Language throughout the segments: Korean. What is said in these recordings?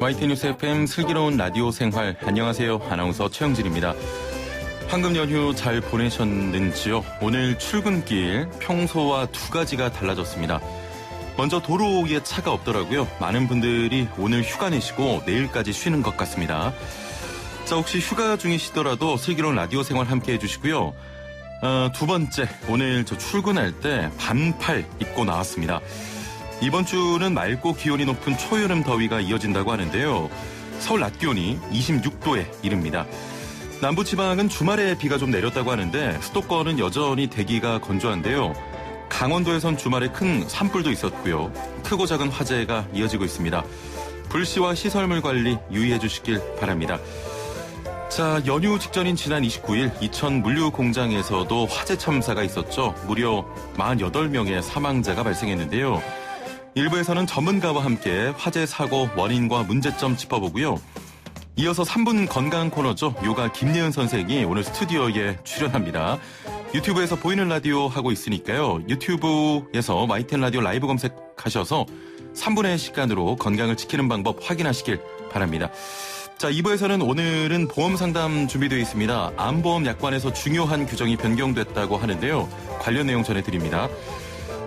YTN 뉴스 FM 슬기로운 라디오 생활, 안녕하세요. 아나운서 최영진입니다. 황금 연휴 잘 보내셨는지요? 오늘 출근길 평소와 두 가지가 달라졌습니다. 먼저 도로 위에 차가 없더라고요. 많은 분들이 오늘 휴가 내시고 내일까지 쉬는 것 같습니다. 자, 혹시 휴가 중이시더라도 슬기로운 라디오 생활 함께 해주시고요. 두 번째, 오늘 저 출근할 때 반팔 입고 나왔습니다. 이번 주는 맑고 기온이 높은 초여름 더위가 이어진다고 하는데요. 서울 낮 기온이 26도에 이릅니다. 남부지방은 주말에 비가 좀 내렸다고 하는데 수도권은 여전히 대기가 건조한데요. 강원도에선 주말에 큰 산불도 있었고요. 크고 작은 화재가 이어지고 있습니다. 불씨와 시설물 관리 유의해 주시길 바랍니다. 자, 연휴 직전인 지난 29일 이천 물류공장에서도 화재 참사가 있었죠. 무려 48명의 사망자가 발생했는데요. 일부에서는 전문가와 함께 화재 사고 원인과 문제점 짚어보고요. 이어서 3분 건강 코너죠. 요가 김예은 선생이 오늘 스튜디오에 출연합니다. 유튜브에서 보이는 라디오 하고 있으니까요. 유튜브에서 YTN 라디오 라이브 검색하셔서 3분의 시간으로 건강을 지키는 방법 확인하시길 바랍니다. 자, 2부에서는 오늘은 보험 상담 준비되어 있습니다. 암보험 약관에서 중요한 규정이 변경됐다고 하는데요. 관련 내용 전해드립니다.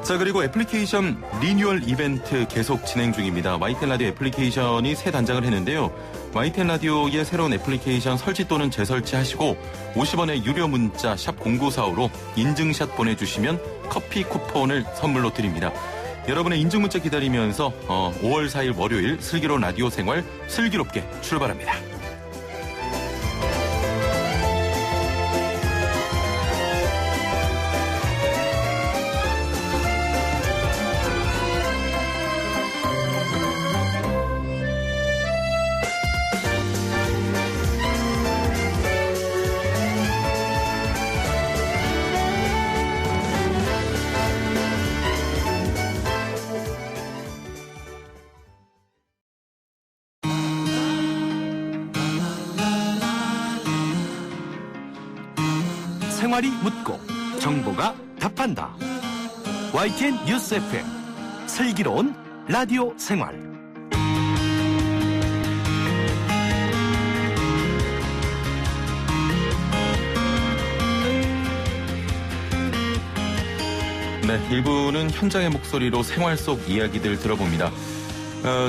자, 그리고 애플리케이션 리뉴얼 이벤트 계속 진행 중입니다. YTN 라디오 애플리케이션이 새 단장을 했는데요. YTN 라디오의 새로운 애플리케이션 설치 또는 재설치하시고 50원의 유료 문자 샵 0945로 인증샷 보내주시면 커피 쿠폰을 선물로 드립니다. 여러분의 인증 문자 기다리면서 5월 4일 월요일 슬기로운 라디오 생활 슬기롭게 출발합니다. 생활이 묻고 정보가 답한다. YTN 뉴스 FM 슬기로운 라디오 생활. 네, 1부는 현장의 목소리로 생활 속 이야기들 들어봅니다.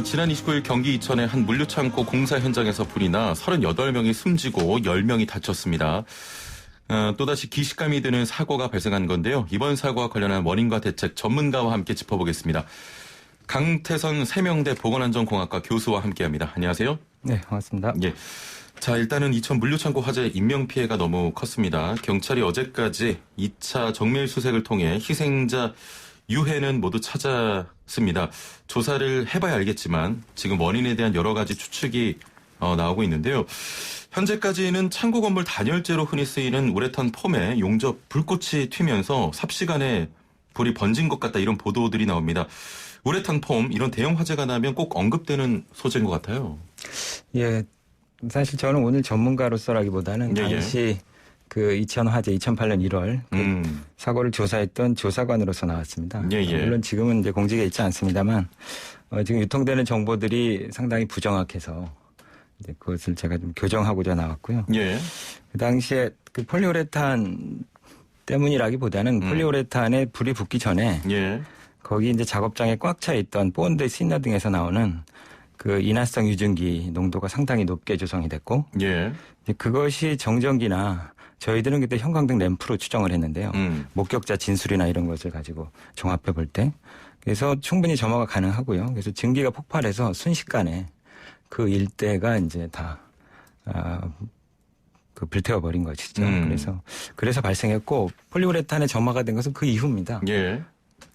지난 29일 경기 이천의 한 물류창고 공사 현장에서 불이 나 38명이 숨지고 10명이 다쳤습니다. 또다시 기시감이 드는 사고가 발생한 건데요. 이번 사고와 관련한 원인과 대책 전문가와 함께 짚어보겠습니다. 강태선 세명대 보건안전공학과 교수와 함께합니다. 안녕하세요. 네, 반갑습니다. 예. 자, 일단은 이천 물류창고 화재 인명피해가 너무 컸습니다. 경찰이 어제까지 2차 정밀 수색을 통해 희생자 유해는 모두 찾았습니다. 조사를 해봐야 알겠지만 지금 원인에 대한 여러 가지 추측이 나오고 있는데요. 현재까지는 창고 건물 단열재로 흔히 쓰이는 우레탄 폼에 용접 불꽃이 튀면서 삽시간에 불이 번진 것 같다, 이런 보도들이 나옵니다. 우레탄 폼, 이런 대형 화재가 나면 꼭 언급되는 소재인 것 같아요. 예, 사실 저는 오늘 전문가로서라기보다는 당시 그 이천 화재 2008년 1월 사고를 조사했던 조사관으로서 나왔습니다. 물론 지금은 이제 공직에 있지 않습니다만 지금 유통되는 정보들이 상당히 부정확해서 이제 그것을 제가 좀 교정하고자 나왔고요. 예. 그 당시에 그 폴리우레탄 때문이라기보다는 폴리우레탄에 불이 붙기 전에 거기 이제 작업장에 꽉 차 있던 본드, 신너 등에서 나오는 그 인화성 유증기 농도가 상당히 높게 조성이 됐고, 이제 그것이 정전기나 저희들은 그때 형광등 램프로 추정을 했는데요. 목격자 진술이나 이런 것을 가지고 종합해 볼 때, 그래서 충분히 점화가 가능하고요. 그래서 증기가 폭발해서 순식간에 그 일대가 이제 다 그 불태워버린 것이죠. 그래서 발생했고, 폴리우레탄에 점화가 된 것은 그 이후입니다.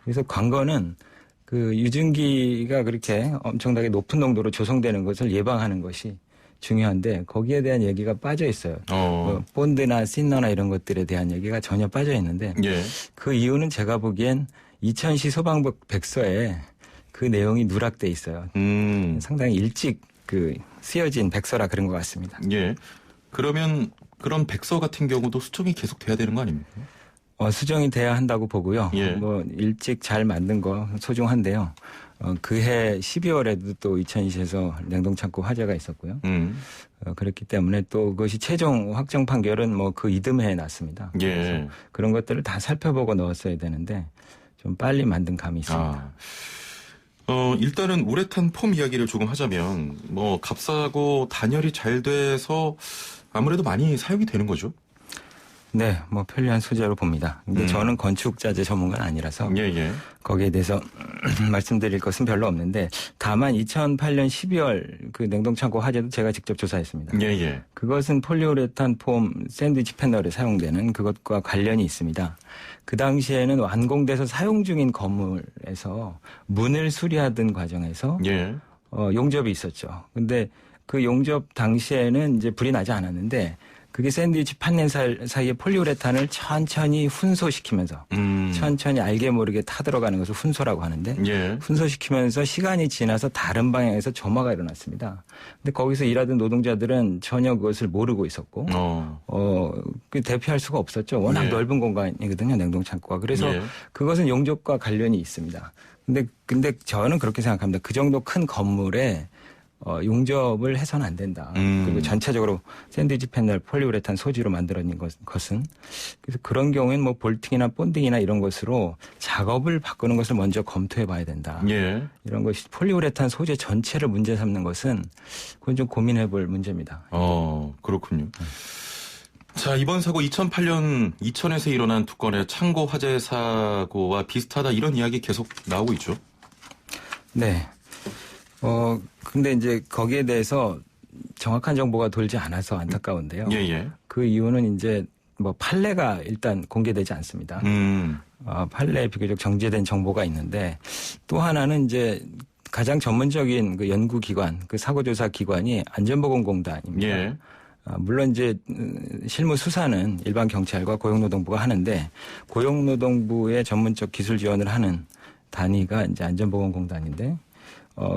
그래서 관건은 그 유증기가 그렇게 엄청나게 높은 농도로 조성되는 것을 예방하는 것이 중요한데 거기에 대한 얘기가 빠져 있어요. 뭐 본드나 신너나 이런 것들에 대한 얘기가 전혀 빠져 있는데 그 이유는 제가 보기엔 이천시 소방국 백서에 그 내용이 누락돼 있어요. 상당히 일찍 그 쓰여진 백서라 그런 것 같습니다. 그러면 그런 백서 같은 경우도 수정이 계속 돼야 되는 거 아닙니까? 수정이 돼야 한다고 보고요. 예. 뭐 일찍 잘 만든 거 소중한데요. 그해 12월에도 또 2020에서 냉동창고 화재가 있었고요. 그렇기 때문에 또 그것이 최종 확정 판결은 뭐 그 이듬해에 났습니다. 예. 그래서 그런 것들을 다 살펴보고 넣었어야 되는데 좀 빨리 만든 감이 있습니다. 일단은 우레탄 폼 이야기를 조금 하자면 뭐 값싸고 단열이 잘 돼서 아무래도 많이 사용이 되는 거죠. 네, 뭐 편리한 소재로 봅니다. 근데 저는 건축자재 전문가는 아니라서 예. 거기에 대해서 말씀드릴 것은 별로 없는데 다만 2008년 12월 그 냉동창고 화재도 제가 직접 조사했습니다. 예. 그것은 폴리우레탄 폼 샌드위치 패널에 사용되는 그것과 관련이 있습니다. 그 당시에는 완공돼서 사용 중인 건물에서 문을 수리하던 과정에서 예. 용접이 있었죠. 근데 그 용접 당시에는 이제 불이 나지 않았는데 그게 샌드위치 판넬 사이에 폴리우레탄을 천천히 훈소시키면서 천천히 알게 모르게 타들어가는 것을 훈소라고 하는데 예. 훈소시키면서 시간이 지나서 다른 방향에서 점화가 일어났습니다. 근데 거기서 일하던 노동자들은 전혀 그것을 모르고 있었고 그 대피할 수가 없었죠. 워낙 예. 넓은 공간이거든요. 냉동창고가. 그래서 예. 그것은 용접과 관련이 있습니다. 근데 저는 그렇게 생각합니다. 그 정도 큰 건물에 용접을 해서는 안 된다. 그리고 전체적으로 샌드위치 패널 폴리우레탄 소지로 만들어진 것은 그래서 그런 경우에는 뭐 볼팅이나 본딩이나 이런 것으로 작업을 바꾸는 것을 먼저 검토해 봐야 된다. 예. 이런 것이 폴리우레탄 소재 전체를 문제 삼는 것은 그건 좀 고민해 볼 문제입니다. 그렇군요. 자, 이번 사고 2008년 이천에서 일어난 두 건의 창고 화재 사고와 비슷하다 이런 이야기 계속 나오고 있죠. 네. 근데 이제 거기에 대해서 정확한 정보가 돌지 않아서 안타까운데요. 예. 그 이유는 이제 뭐 판례가 일단 공개되지 않습니다. 판례에 비교적 정제된 정보가 있는데 또 하나는 이제 가장 전문적인 그 연구기관, 그 사고조사 기관이 안전보건공단입니다. 예. 물론 이제 실무 수사는 일반 경찰과 고용노동부가 하는데 고용노동부의 전문적 기술 지원을 하는 단위가 이제 안전보건공단인데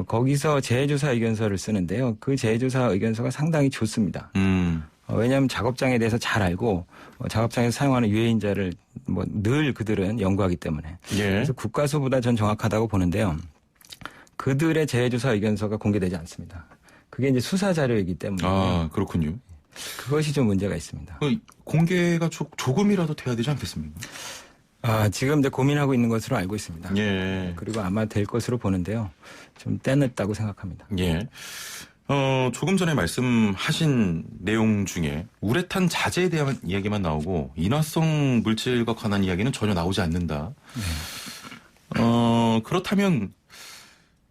거기서 재해조사 의견서를 쓰는데요. 그 재해조사 의견서가 상당히 좋습니다. 왜냐하면 작업장에 대해서 잘 알고 작업장에서 사용하는 유해인자를 뭐 늘 그들은 연구하기 때문에. 예. 그래서 국가수보다 전 정확하다고 보는데요. 그들의 재해조사 의견서가 공개되지 않습니다. 그게 이제 수사 자료이기 때문에. 그렇군요. 그것이 좀 문제가 있습니다. 공개가 조금이라도 돼야 되지 않겠습니까? 지금 이제 고민하고 있는 것으로 알고 있습니다. 예. 그리고 아마 될 것으로 보는데요. 좀 때늦다고 생각합니다. 예. 조금 전에 말씀하신 내용 중에 우레탄 자재에 대한 이야기만 나오고 인화성 물질과 관한 이야기는 전혀 나오지 않는다. 그렇다면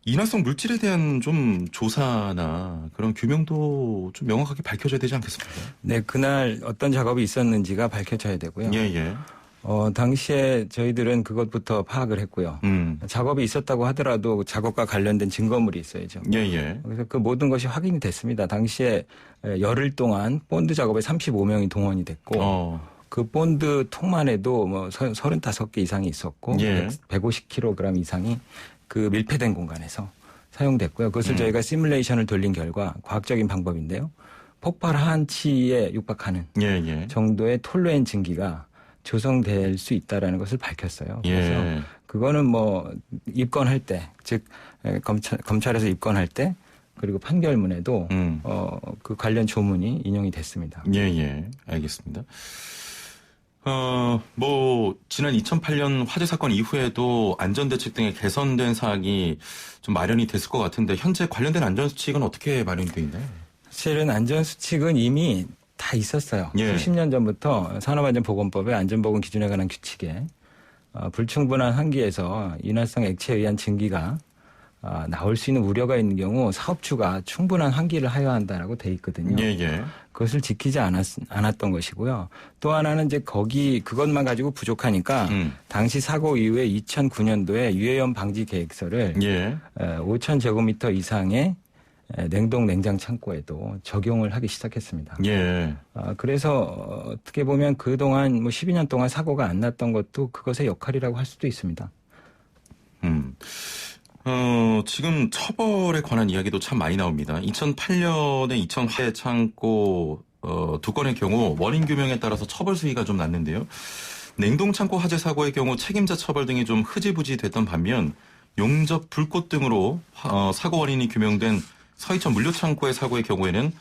인화성 물질에 대한 좀 조사나 그런 규명도 좀 명확하게 밝혀져야 되지 않겠습니까? 네, 그날 어떤 작업이 있었는지가 밝혀져야 되고요. 예. 당시에 저희들은 그것부터 파악을 했고요. 작업이 있었다고 하더라도 작업과 관련된 증거물이 있어야죠. 예. 그래서 그 모든 것이 확인이 됐습니다. 당시에 열흘 동안 본드 작업에 35명이 동원이 됐고 그 본드 통만 해도 뭐 35개 이상이 있었고 예. 150kg 이상이 그 밀폐된 공간에서 사용됐고요. 그것을 저희가 시뮬레이션을 돌린 결과 과학적인 방법인데요. 폭발 한치에 육박하는 예. 정도의 톨루엔 증기가 조성될 수 있다라는 것을 밝혔어요. 그래서 그거는 뭐 입건할 때, 즉 검찰에서 입건할 때 그리고 판결문에도 그 관련 조문이 인용이 됐습니다. 예. 알겠습니다. 뭐 지난 2008년 화재 사건 이후에도 안전대책 등의 개선된 사항이 좀 마련이 됐을 것 같은데 현재 관련된 안전수칙은 어떻게 마련이 되어 있나요? 사실은 안전수칙은 이미 다 있었어요. 예. 수십 년 전부터 산업안전보건법의 안전보건 기준에 관한 규칙에 불충분한 환기에서 인화성 액체에 의한 증기가 나올 수 있는 우려가 있는 경우 사업주가 충분한 환기를 하여야 한다라고 돼 있거든요. 예. 그것을 지키지 않았던 것이고요. 또 하나는 이제 그것만 가지고 부족하니까 당시 사고 이후에 2009년도에 유해염 방지 계획서를 5,000제곱미터 이상의 냉동 냉장 창고에도 적용을 하기 시작했습니다. 예. 그래서 어떻게 보면 그동안 뭐 12년 동안 사고가 안 났던 것도 그것의 역할이라고 할 수도 있습니다. 지금 처벌에 관한 이야기도 참 많이 나옵니다. 2008년에 이천 화재 창고 두 건의 경우 원인 규명에 따라서 처벌 수위가 좀 낮는데요. 냉동창고 화재 사고의 경우 책임자 처벌 등이 좀 흐지부지 됐던 반면 용접, 불꽃 등으로 사고 원인이 규명된 서희천 물류창고의 사고의 경우에는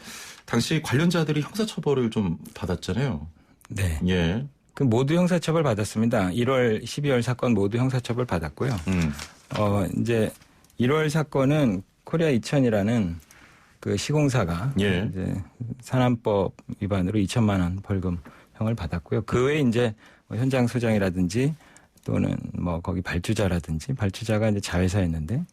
당시 관련자들이 형사처벌을 좀 받았잖아요. 네. 예. 그 모두 형사처벌 받았습니다. 1월, 12월 사건 모두 형사처벌 받았고요. 이제 1월 사건은 코리아 2000이라는 그 시공사가 예. 이제 산안법 위반으로 2천만 원 벌금형을 받았고요. 그 외에 이제 뭐 현장 소장이라든지 또는 뭐 거기 발주자라든지 발주자가 이제 자회사였는데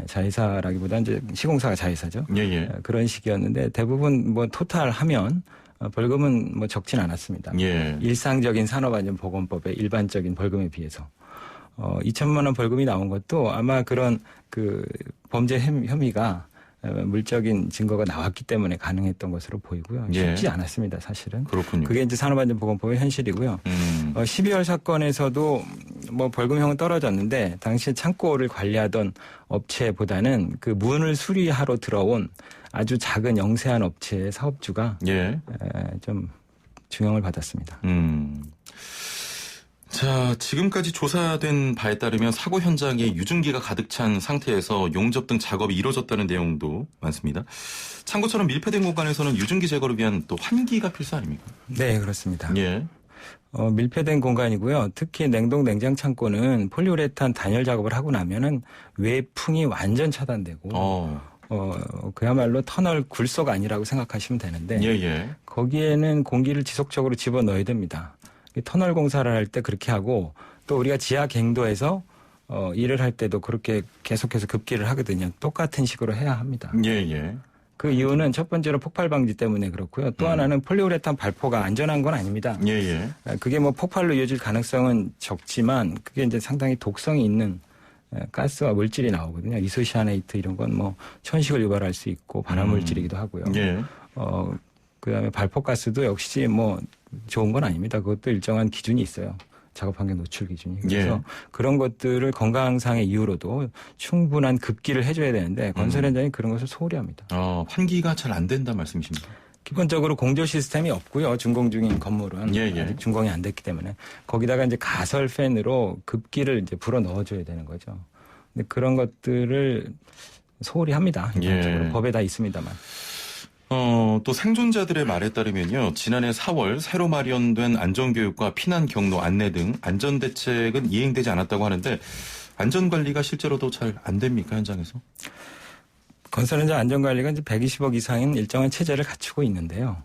자회사라기보다 이제 시공사가 자회사죠. 예. 그런 식이었는데 대부분 뭐 토탈하면 벌금은 뭐 적진 않았습니다. 예. 일상적인 산업안전보건법의 일반적인 벌금에 비해서 2천만 원 벌금이 나온 것도 아마 그런 그 범죄 혐의가 물적인 증거가 나왔기 때문에 가능했던 것으로 보이고요. 쉽지 않았습니다, 사실은. 그렇군요. 그게 이제 산업안전보건법의 현실이고요. 12월 사건에서도 뭐 벌금형은 떨어졌는데 당시 창고를 관리하던 업체보다는 그 문을 수리하러 들어온 아주 작은 영세한 업체의 사업주가 좀 중형을 받았습니다. 자, 지금까지 조사된 바에 따르면 사고 현장에 유증기가 가득 찬 상태에서 용접 등 작업이 이루어졌다는 내용도 많습니다. 창고처럼 밀폐된 공간에서는 유증기 제거를 위한 또 환기가 필수 아닙니까? 네, 그렇습니다. 예. 밀폐된 공간이고요. 특히 냉동 냉장 창고는 폴리우레탄 단열 작업을 하고 나면은 외풍이 완전 차단되고 그야말로 터널 굴속 아니라고 생각하시면 되는데 거기에는 공기를 지속적으로 집어넣어야 됩니다. 터널 공사를 할 때 그렇게 하고 또 우리가 지하 갱도에서 일을 할 때도 그렇게 계속해서 급기를 하거든요. 똑같은 식으로 해야 합니다. 그 이유는 첫 번째로 폭발 방지 때문에 그렇고요. 또 하나는 폴리우레탄 발포가 안전한 건 아닙니다. 그게 뭐 폭발로 이어질 가능성은 적지만 그게 이제 상당히 독성이 있는 가스와 물질이 나오거든요. 이소시아네이트 이런 건 뭐 천식을 유발할 수 있고 발암물질이기도 하고요. 그다음에 발포가스도 역시 뭐 좋은 건 아닙니다. 그것도 일정한 기준이 있어요. 작업환경 노출 기준이. 그래서 그런 것들을 건강상의 이유로도 충분한 급기를 해줘야 되는데 건설 현장이 그런 것을 소홀히 합니다. 환기가 잘 안 된다 말씀이십니까? 기본적으로 공조 시스템이 없고요. 준공 중인 건물은 아직 준공이 안 됐기 때문에 거기다가 이제 가설 팬으로 급기를 이제 불어 넣어줘야 되는 거죠. 근데 그런 것들을 소홀히 합니다. 기본적으로 법에 다 있습니다만. 또 생존자들의 말에 따르면요. 지난해 4월 새로 마련된 안전교육과 피난 경로 안내 등 안전대책은 이행되지 않았다고 하는데 안전관리가 실제로도 잘 안 됩니까, 현장에서? 건설 현장 안전관리가 이제 120억 이상인 일정한 체제를 갖추고 있는데요.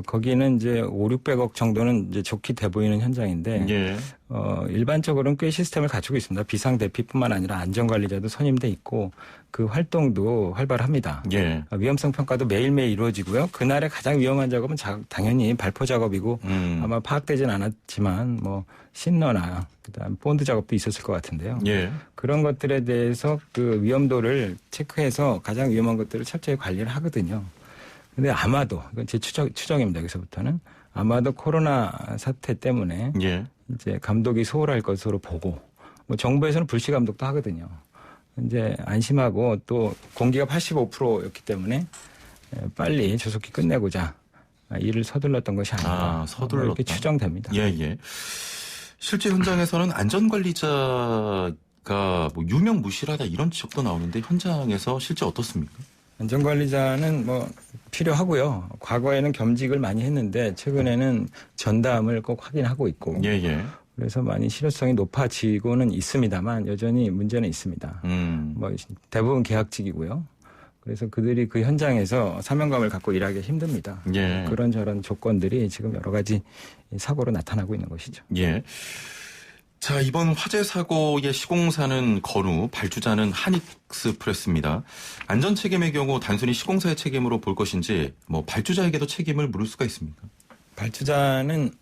거기는 이제 500~600억 정도는 이제 좋게 돼 보이는 현장인데, 일반적으로는 꽤 시스템을 갖추고 있습니다. 비상대피뿐만 아니라 안전관리자도 선임돼 있고, 그 활동도 활발합니다. 위험성 평가도 매일매일 이루어지고요. 그날의 가장 위험한 작업은 당연히 발포 작업이고, 아마 파악되진 않았지만, 뭐, 신너나, 그다음 본드 작업도 있었을 것 같은데요. 그런 것들에 대해서 그 위험도를 체크해서 가장 위험한 것들을 철저히 관리를 하거든요. 근데 아마도 이건 제 추정입니다. 여기서부터는 아마도 코로나 사태 때문에 이제 감독이 소홀할 것으로 보고 뭐 정부에서는 불시 감독도 하거든요. 이제 안심하고 또 공기가 85%였기 때문에 빨리 조속히 끝내고자 일을 서둘렀던 것이 아닌가 이렇게 추정됩니다. 실제 현장에서는 안전관리자가 뭐 유명무실하다 이런 지적도 나오는데 현장에서 실제 어떻습니까? 안전관리자는 뭐 필요하고요. 과거에는 겸직을 많이 했는데 최근에는 전담을 꼭 확인하고 있고 그래서 많이 실효성이 높아지고는 있습니다만 여전히 문제는 있습니다. 뭐 대부분 계약직이고요. 그래서 그들이 그 현장에서 사명감을 갖고 일하기 힘듭니다. 그런저런 조건들이 지금 여러 가지 사고로 나타나고 있는 것이죠. 자, 이번 화재 사고의 시공사는 건우, 발주자는 한익스프레스입니다. 안전 책임의 경우 단순히 시공사의 책임으로 볼 것인지 뭐 발주자에게도 책임을 물을 수가 있습니까? 발주자는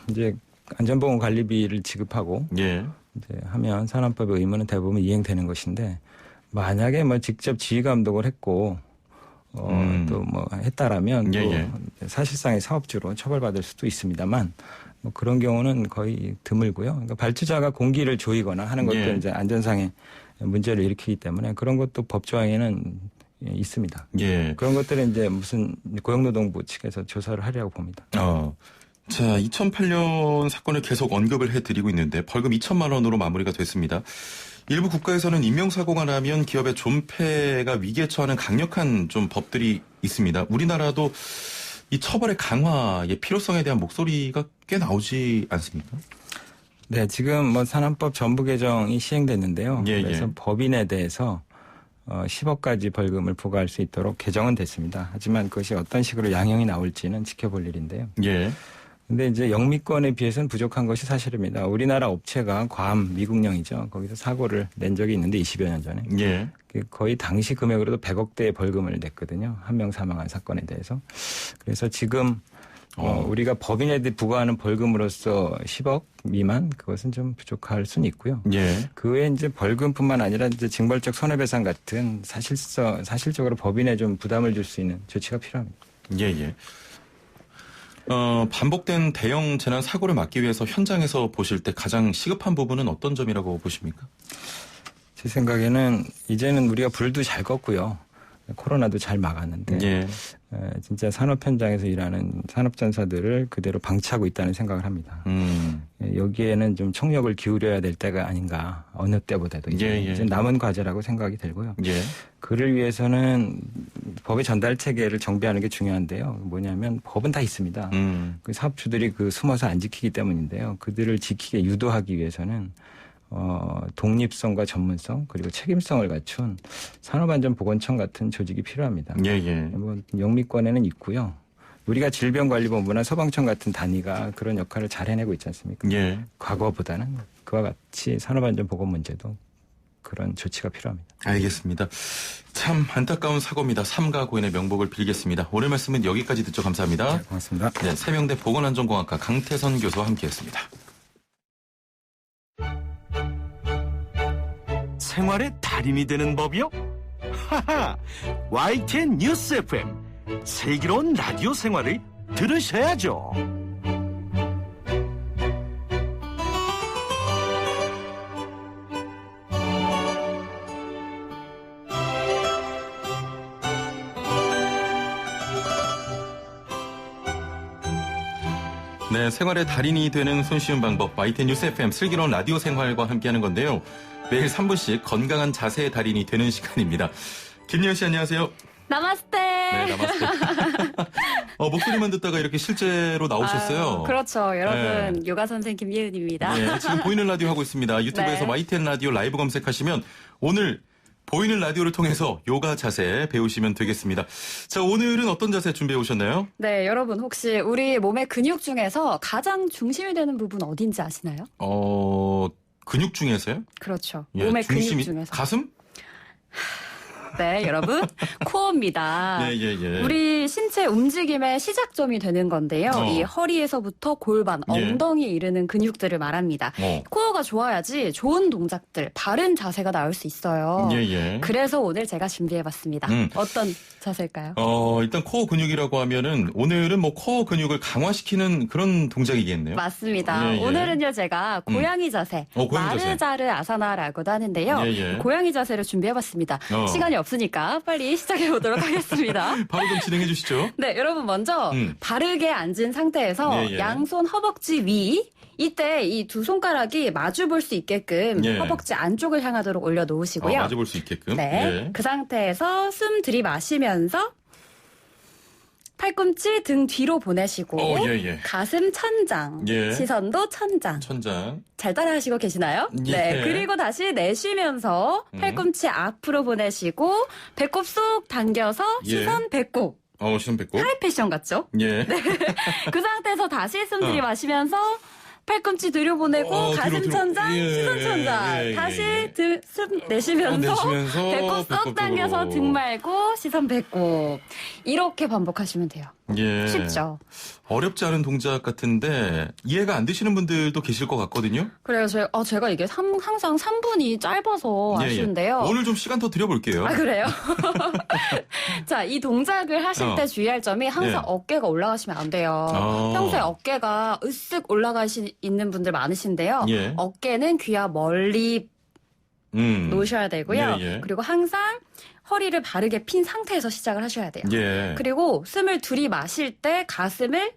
이제 안전보건 관리비를 지급하고 이제 하면 산안법의 의무는 대부분 이행되는 것인데 만약에 뭐 직접 지휘 감독을 했고 또 뭐 했다라면 또 사실상의 사업주로 처벌받을 수도 있습니다만 뭐 그런 경우는 거의 드물고요. 그러니까 발주자가 공기를 조이거나 하는 것도 이제 안전상의 문제를 일으키기 때문에 그런 것도 법 조항에는 있습니다. 예. 그런 것들은 이제 무슨 고용노동부 측에서 조사를 하려고 봅니다. 자, 2008년 사건을 계속 언급을 해드리고 있는데 벌금 2천만 원으로 마무리가 됐습니다. 일부 국가에서는 인명사고가 나면 기업의 존폐가 위기에 처하는 강력한 좀 법들이 있습니다. 우리나라도 이 처벌의 강화의 필요성에 대한 목소리가 꽤 나오지 않습니까? 네, 지금 뭐 산업법 전부 개정이 시행됐는데요. 예, 그래서 예. 법인에 대해서 10억까지 벌금을 부과할 수 있도록 개정은 됐습니다. 하지만 그것이 어떤 식으로 양형이 나올지는 지켜볼 일인데요. 예. 근데 이제 영미권에 비해서는 부족한 것이 사실입니다. 우리나라 업체가 괌 미국령이죠. 거기서 사고를 낸 적이 있는데 20여 년 전에. 예. 거의 당시 금액으로도 100억대의 벌금을 냈거든요. 한 명 사망한 사건에 대해서. 그래서 지금 우리가 법인에 부과하는 벌금으로서 10억 미만 그것은 좀 부족할 수는 있고요. 예. 그 외에 이제 벌금뿐만 아니라 이제 징벌적 손해배상 같은 사실적으로 법인에 좀 부담을 줄 수 있는 조치가 필요합니다. 예, 예. 반복된 대형 재난 사고를 막기 위해서 현장에서 보실 때 가장 시급한 부분은 어떤 점이라고 보십니까? 제 생각에는 이제는 우리가 불도 잘 껐고요. 코로나도 잘 막았는데 예. 진짜 산업 현장에서 일하는 산업전사들을 그대로 방치하고 있다는 생각을 합니다. 여기에는 좀 총력을 기울여야 될 때가 아닌가 어느 때보다도 이제 남은 과제라고 생각이 들고요. 예. 그를 위해서는 법의 전달 체계를 정비하는 게 중요한데요. 뭐냐면 법은 다 있습니다. 그 사업주들이 숨어서 안 지키기 때문인데요. 그들을 지키게 유도하기 위해서는 독립성과 전문성 그리고 책임성을 갖춘 산업안전보건청 같은 조직이 필요합니다. 뭐 영미권에는 있고요. 우리가 질병관리본부나 소방청 같은 단위가 그런 역할을 잘 해내고 있지 않습니까? 과거보다는 그와 같이 산업안전보건 문제도 그런 조치가 필요합니다. 알겠습니다. 참 안타까운 사고입니다. 삼가 고인의 명복을 빌겠습니다. 오늘 말씀은 여기까지 듣죠. 감사합니다. 네, 고맙습니다. 네, 세명대 보건안전공학과 강태선 교수와 함께했습니다. 생활의 달인이 되는 법이요? 하하! YTN 뉴스 FM 슬기로운 라디오 생활을 들으셔야죠. 네, 생활의 달인이 되는 손쉬운 방법 YTN 뉴스 FM 슬기로운 라디오 생활과 함께하는 건데요. 매일 3분씩 건강한 자세의 달인이 되는 시간입니다. 김예은 씨 안녕하세요. 나마스테. 네, 나마스테. 목소리만 듣다가 이렇게 실제로 나오셨어요. 그렇죠. 여러분, 요가 선생 김예은입니다. 네, 지금 보이는 라디오 하고 있습니다. 유튜브에서 네. YTN 라디오 라이브 검색하시면 오늘 보이는 라디오를 통해서 요가 자세 배우시면 되겠습니다. 자, 오늘은 어떤 자세 준비해 오셨나요? 네, 여러분 혹시 우리 몸의 근육 중에서 가장 중심이 되는 부분 어딘지 아시나요? 근육 중에서요? 그렇죠. 예, 몸의 중심이, 근육 중에서. 가슴? 네, 여러분. 코어입니다. 예. 우리 신체 움직임의 시작점이 되는 건데요. 이 허리에서부터 골반, 엉덩이에 이르는 근육들을 말합니다. 코어가 좋아야지 좋은 동작들, 바른 자세가 나올 수 있어요. 그래서 오늘 제가 준비해봤습니다. 어떤 자세일까요? 일단 코어 근육이라고 하면은 오늘은 뭐 코어 근육을 강화시키는 그런 동작이겠네요. 맞습니다. 오늘은요 제가 고양이 자세, 마르자르 아사나라고도 하는데요. 고양이 자세를 준비해봤습니다. 시간이 없으니까 빨리 시작해보도록 하겠습니다. 바로 좀 진행해 주시죠. 네, 여러분 먼저 바르게 앉은 상태에서 양손 허벅지 위, 이때 이 두 손가락이 마주 볼 수 있게끔 허벅지 안쪽을 향하도록 올려놓으시고요. 마주 볼 수 있게끔. 네, 그 상태에서 숨 들이마시면서 팔꿈치 등 뒤로 보내시고 가슴 천장, 시선도 천장. 잘 따라하시고 계시나요? 네. 그리고 다시 내쉬면서 팔꿈치 앞으로 보내시고 배꼽 쏙 당겨서 시선 배꼽. 시선 배꼽. 하이 패션 같죠? 네. 그 상태에서 다시 숨 들이마시면서 팔꿈치 들여보내고 가슴 천장, 시선 천장. 다시 숨 내쉬면서 배꼽 쏙 당겨서 등 말고 시선 배꼽. 이렇게 반복하시면 돼요. 쉽죠? 어렵지 않은 동작 같은데 이해가 안 되시는 분들도 계실 것 같거든요. 그래요. 제가 이게 항상 3분이 짧아서 아쉬운데요. 오늘 좀 시간 더 드려볼게요. 아, 그래요? 자, 이 동작을 하실 때 주의할 점이 항상 어깨가 올라가시면 안 돼요. 평소에 어깨가 으쓱 있는 분들 많으신데요. 어깨는 귀와 멀리 놓으셔야 되고요. 그리고 항상 허리를 바르게 핀 상태에서 시작을 하셔야 돼요. 예. 그리고 숨을 들이마실 때 가슴을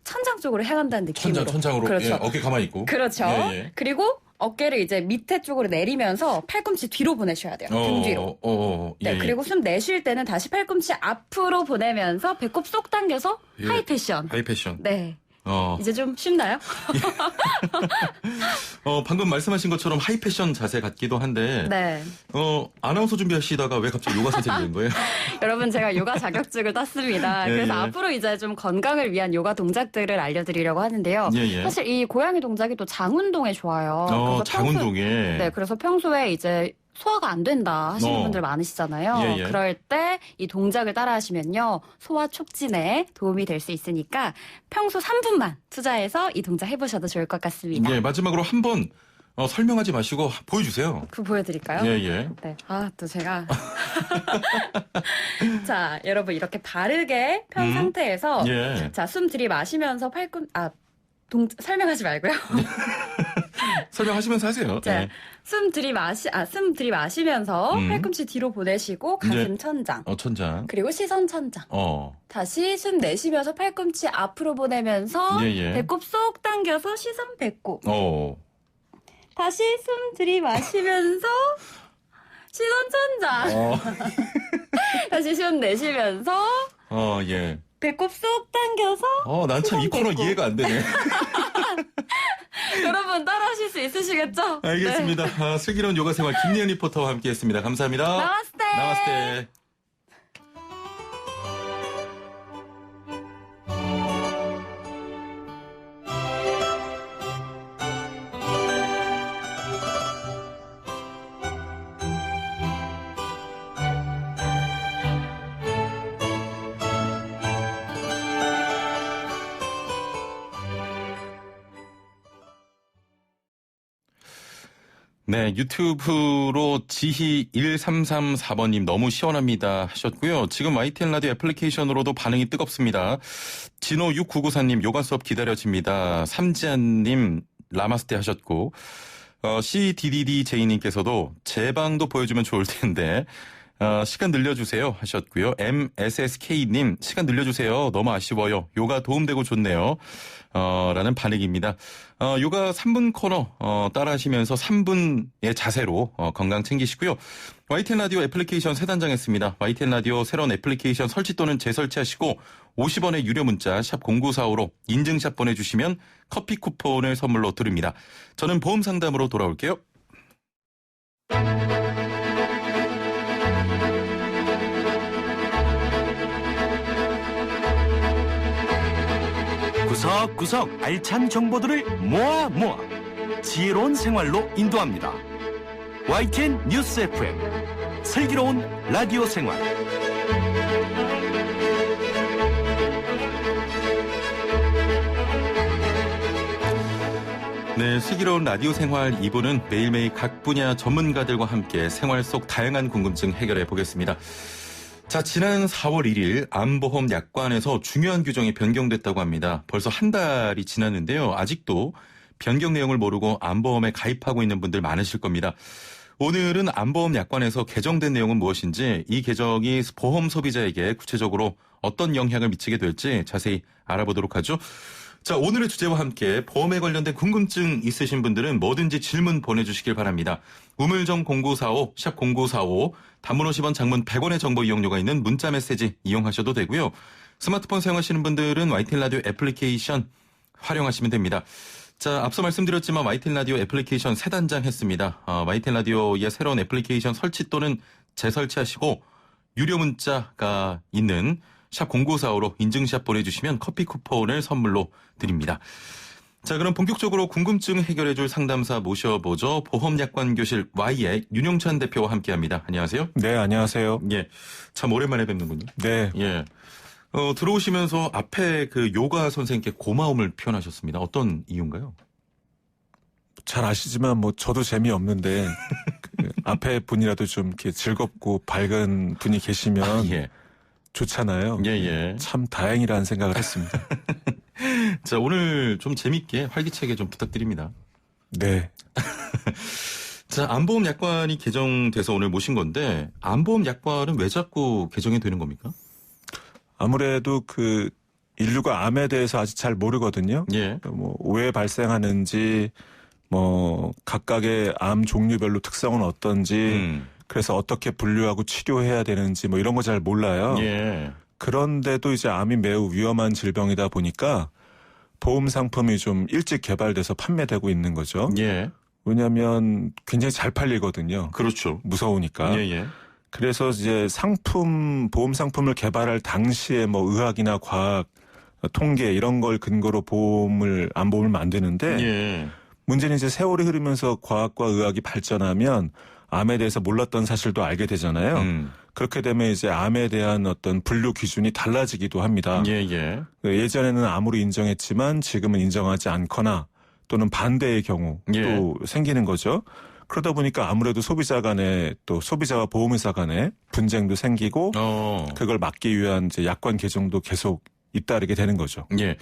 천장 쪽으로 향한다는 느낌으로. 천장으로. 그렇죠. 예, 어깨 가만히 있고. 그렇죠. 예, 예. 그리고 어깨를 이제 밑에 쪽으로 내리면서 팔꿈치 뒤로 보내셔야 돼요. 등 뒤로. 예, 네, 예. 그리고 숨 내쉴 때는 다시 팔꿈치 앞으로 보내면서 배꼽 쏙 당겨서 예. 하이 패션. 하이 패션. 네. 이제 좀 쉽나요? 방금 말씀하신 것처럼 하이 패션 자세 같기도 한데. 네. 아나운서 준비하시다가 왜 갑자기 요가 선생님이 된 거예요? 여러분, 제가 요가 자격증을 땄습니다. 예, 그래서 예. 앞으로 이제 좀 건강을 위한 요가 동작들을 알려드리려고 하는데요. 예, 예. 사실 이 고양이 동작이 또 장운동에 좋아요. 그래서 장운동에. 네, 그래서 평소에 이제 소화가 안 된다 하시는 분들 많으시잖아요. 예, 예. 그럴 때 이 동작을 따라 하시면요. 소화 촉진에 도움이 될 수 있으니까 평소 3분만 투자해서 이 동작 해보셔도 좋을 것 같습니다. 예, 마지막으로 한번 설명하지 마시고 보여주세요. 그거 보여드릴까요? 예, 예. 네. 또 제가. 자, 여러분, 이렇게 바르게 편 상태에서. 예. 자, 숨 들이마시면서 설명하지 말고요. 설명하시면서 하세요. 자, 예. 숨 들이마시면서 팔꿈치 뒤로 보내시고 가슴 네. 천장. 천장. 그리고 시선 천장. 다시 숨 내쉬면서 팔꿈치 앞으로 보내면서 예, 예. 배꼽 쏙 당겨서 시선 배꼽. 다시 숨 들이마시면서 시선 천장. 다시 숨 내쉬면서 예. 배꼽 쏙 당겨서 난 참 이 코너 배꼽. 이해가 안 되네. 여러분 따라하실 수 있으시겠죠? 알겠습니다. 네. 슬기로운 요가 생활 김리연 리포터와 함께했습니다. 감사합니다. 나마스테. 나마스테. 네, 유튜브로 지희1334번님 너무 시원합니다 하셨고요. 지금 YTN 라디오 애플리케이션으로도 반응이 뜨겁습니다. 진호6994님 요가 수업 기다려집니다. 삼지안님 라마스테 하셨고 CDDDJ님께서도 제 방도 보여주면 좋을 텐데 시간 늘려주세요 하셨고요. MSSK님 시간 늘려주세요. 너무 아쉬워요. 요가 도움되고 좋네요. 라는 반응입니다. 요가 3분 코너 따라하시면서 3분의 자세로 건강 챙기시고요. YTN 라디오 애플리케이션 새 단장했습니다. YTN 라디오 새로운 애플리케이션 설치 또는 재설치하시고 50원의 유료 문자 샵 0945로 인증샷 보내주시면 커피 쿠폰을 선물로 드립니다. 저는 보험 상담으로 돌아올게요. 구석구석 알찬 정보들을 모아 지혜로운 생활로 인도합니다. YTN 뉴스 FM 슬기로운 라디오 생활. 네, 슬기로운 라디오 생활 2부는 매일매일 각 분야 전문가들과 함께 생활 속 다양한 궁금증 해결해 보겠습니다. 자, 지난 4월 1일 암보험 약관에서 중요한 규정이 변경됐다고 합니다. 벌써 한 달이 지났는데요. 아직도 변경 내용을 모르고 암보험에 가입하고 있는 분들 많으실 겁니다. 오늘은 암보험 약관에서 개정된 내용은 무엇인지, 이 개정이 보험 소비자에게 구체적으로 어떤 영향을 미치게 될지 자세히 알아보도록 하죠. 자, 오늘의 주제와 함께 보험에 관련된 궁금증 있으신 분들은 뭐든지 질문 보내주시길 바랍니다. 우물정 0945, 샵 0945, 단문 50원, 장문 100원의 정보 이용료가 있는 문자 메시지 이용하셔도 되고요. 스마트폰 사용하시는 분들은 YTN 라디오 애플리케이션 활용하시면 됩니다. 자, 앞서 말씀드렸지만 YTN 라디오 애플리케이션 새 단장했습니다. YTN 라디오의 새로운 애플리케이션 설치 또는 재설치하시고 유료 문자가 있는 샵 0945로 인증샷 보내주시면 커피 쿠폰을 선물로 드립니다. 자, 그럼 본격적으로 궁금증 해결해줄 상담사 모셔보죠. 보험약관교실 Y의 윤용찬 대표와 함께합니다. 안녕하세요. 네, 안녕하세요. 예, 참 오랜만에 뵙는군요. 네. 예, 들어오시면서 앞에 그 요가 선생님께 고마움을 표현하셨습니다. 어떤 이유인가요? 잘 아시지만 뭐 저도 재미없는데 그 앞에 분이라도 좀 이렇게 즐겁고 밝은 분이 계시면 예. 좋잖아요. 예. 참 다행이라는 생각을 했습니다. 자, 오늘 좀 재밌게 활기차게 좀 부탁드립니다. 네. 자, 암보험 약관이 개정돼서 오늘 모신 건데 암보험 약관은 왜 자꾸 개정이 되는 겁니까? 아무래도 그 인류가 암에 대해서 아직 잘 모르거든요. 예. 뭐 왜 발생하는지, 뭐 각각의 암 종류별로 특성은 어떤지, 그래서 어떻게 분류하고 치료해야 되는지 뭐 이런 거 잘 몰라요. 예. 그런데도 이제 암이 매우 위험한 질병이다 보니까 보험 상품이 좀 일찍 개발돼서 판매되고 있는 거죠. 예. 왜냐하면 굉장히 잘 팔리거든요. 그렇죠. 무서우니까. 예. 그래서 이제 보험 상품을 개발할 당시에 뭐 의학이나 과학, 통계 이런 걸 근거로 암보험을 만드는데 예. 문제는 이제 세월이 흐르면서 과학과 의학이 발전하면 암에 대해서 몰랐던 사실도 알게 되잖아요. 그렇게 되면 이제 암에 대한 어떤 분류 기준이 달라지기도 합니다. 예. 예전에는 암으로 인정했지만 지금은 인정하지 않거나 또는 반대의 경우도 예. 생기는 거죠. 그러다 보니까 아무래도 소비자 간에 또 소비자와 보험회사 간에 분쟁도 생기고 그걸 막기 위한 이제 약관 개정도 계속 잇따르게 되는 거죠. 예.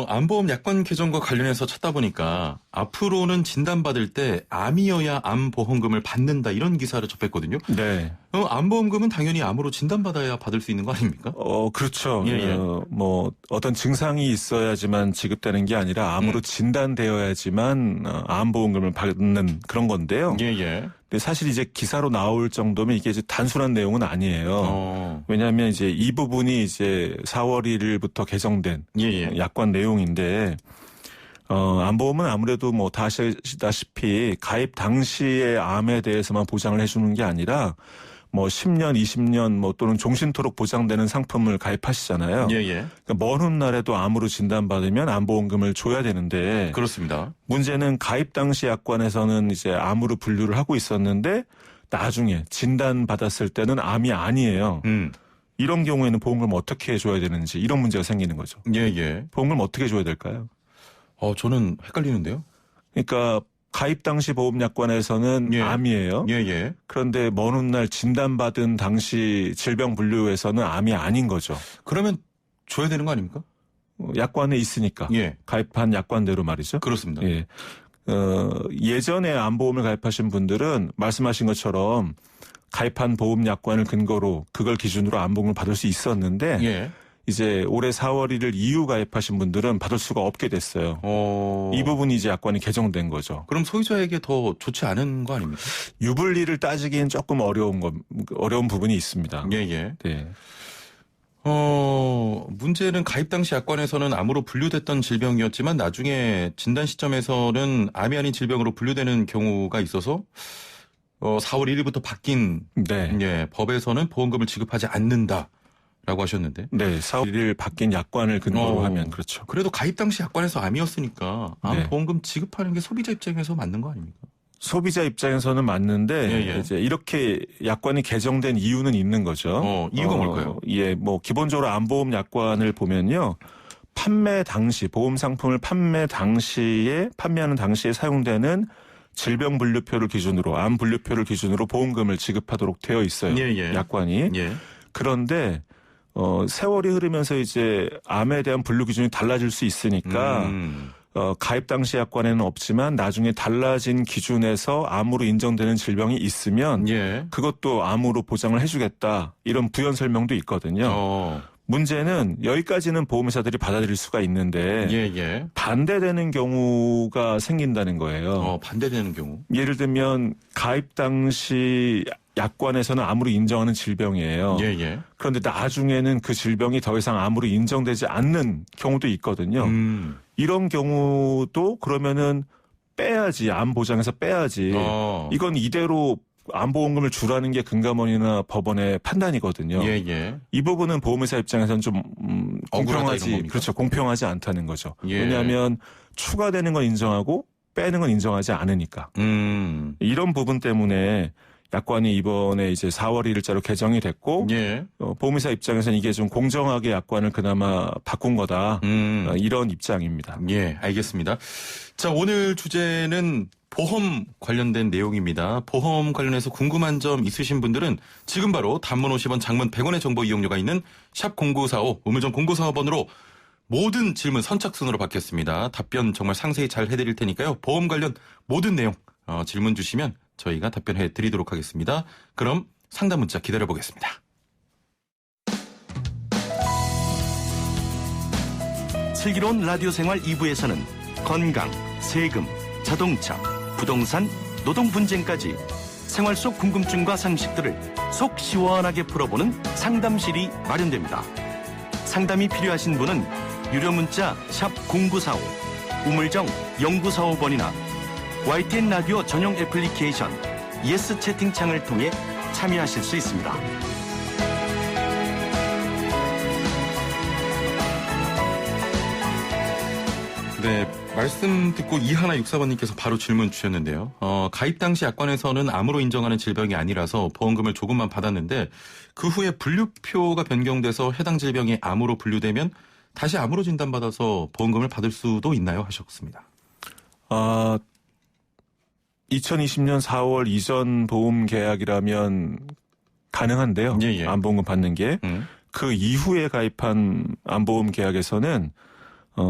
암보험 약관 개정과 관련해서 찾다 보니까 앞으로는 진단받을 때 암이어야 암보험금을 받는다 이런 기사를 접했거든요. 네. 암보험금은 당연히 암으로 진단받아야 받을 수 있는 거 아닙니까? 그렇죠. 예. 뭐 어떤 증상이 있어야지만 지급되는 게 아니라 암으로 진단되어야지만 암보험금을 받는 그런 건데요. 예. 근데 사실 이제 기사로 나올 정도면 이게 이제 단순한 내용은 아니에요. 왜냐하면 이제 이 부분이 이제 4월 1일부터 개정된 약관 내용인데 암보험은 아무래도 뭐 다 아시다시피 가입 당시의 암에 대해서만 보장을 해주는 게 아니라 뭐 10년, 20년 뭐 또는 종신토록 보장되는 상품을 가입하시잖아요. 예. 그러니까 먼 훗날에도 암으로 진단받으면 암보험금을 줘야 되는데 그렇습니다. 문제는 가입 당시 약관에서는 이제 암으로 분류를 하고 있었는데 나중에 진단받았을 때는 암이 아니에요. 이런 경우에는 보험금을 어떻게 줘야 되는지 이런 문제가 생기는 거죠. 예. 보험금을 어떻게 줘야 될까요? 저는 헷갈리는데요. 그러니까 가입 당시 보험 약관에서는 암이에요. 예. 그런데 먼 훗날 진단받은 당시 질병 분류에서는 암이 아닌 거죠. 그러면 줘야 되는 거 아닙니까? 약관에 있으니까. 예. 가입한 약관대로 말이죠. 그렇습니다. 예. 예전에 암보험을 가입하신 분들은 말씀하신 것처럼 가입한 보험 약관을 근거로 그걸 기준으로 암보험을 받을 수 있었는데 이제 올해 4월 1일 이후 가입하신 분들은 받을 수가 없게 됐어요. 이 부분이 이제 약관이 개정된 거죠. 그럼 소유자에게 더 좋지 않은 거 아닙니까? 유불리를 따지기엔 조금 어려운 부분이 있습니다. 예. 네. 문제는 가입 당시 약관에서는 암으로 분류됐던 질병이었지만 나중에 진단 시점에서는 암이 아닌 질병으로 분류되는 경우가 있어서 4월 1일부터 바뀐 법에서는 보험금을 지급하지 않는다라고 하셨는데. 네, 4월 1일 바뀐 약관을 근거로 하면 그렇죠. 그래도 가입 당시 약관에서 암이었으니까 암 보험금 지급하는 게 소비자 입장에서 맞는 거 아닙니까? 소비자 입장에서는 맞는데 이제 이렇게 약관이 개정된 이유는 있는 거죠. 이유가 뭘까요? 뭐 기본적으로 암보험 약관을 보면요. 판매 당시 보험 상품을 판매하는 당시에 사용되는 질병 분류표를 기준으로 암 분류표를 기준으로 보험금을 지급하도록 되어 있어요. 약관이. 그런데 세월이 흐르면서 이제 암에 대한 분류 기준이 달라질 수 있으니까 가입 당시 약관에는 없지만 나중에 달라진 기준에서 암으로 인정되는 질병이 있으면 그것도 암으로 보장을 해주겠다 이런 부연 설명도 있거든요. 문제는 여기까지는 보험회사들이 받아들일 수가 있는데 반대되는 경우가 생긴다는 거예요. 반대되는 경우? 예를 들면 가입 당시 약관에서는 암으로 인정하는 질병이에요. 그런데 나중에는 그 질병이 더 이상 암으로 인정되지 않는 경우도 있거든요. 이런 경우도 그러면은 빼야지, 암 보장에서 빼야지. 이건 이대로 암보험금을 주라는 게 금감원이나 법원의 판단이거든요. 이 부분은 보험회사 입장에서는 좀 공평하지 않다는 거죠. 왜냐하면 추가되는 건 인정하고 빼는 건 인정하지 않으니까. 이런 부분 때문에 약관이 이번에 이제 4월 1일자로 개정이 됐고 보험회사 입장에서는 이게 좀 공정하게 약관을 그나마 바꾼 거다. 이런 입장입니다. 알겠습니다. 자, 오늘 주제는 보험 관련된 내용입니다. 보험 관련해서 궁금한 점 있으신 분들은 지금 바로 단문 50원, 장문 100원의 정보 이용료가 있는 샵 0945, 우물정 0945번으로 모든 질문 선착순으로 받겠습니다. 답변 정말 상세히 잘 해드릴 테니까요. 보험 관련 모든 내용 질문 주시면 저희가 답변해 드리도록 하겠습니다. 그럼 상담 문자 기다려 보겠습니다. 슬기로운 라디오 생활 2부에서는 건강, 세금, 자동차, 부동산, 노동 분쟁까지 생활 속 궁금증과 상식들을 속 시원하게 풀어보는 상담실이 마련됩니다. 상담이 필요하신 분은 유료 문자 샵 0945, 우물정 0945번이나 YTN 라디오 전용 애플리케이션 예스 채팅창을 통해 참여하실 수 있습니다. 네, 말씀 듣고 2164번님께서 바로 질문 주셨는데요. 가입 당시 약관에서는 암으로 인정하는 질병이 아니라서 보험금을 조금만 받았는데 그 후에 분류표가 변경돼서 해당 질병이 암으로 분류되면 다시 암으로 진단받아서 보험금을 받을 수도 있나요? 하셨습니다. 2020년 4월 이전 보험 계약이라면 가능한데요. 예. 암보험금 받는 게. 그 이후에 가입한 암보험 계약에서는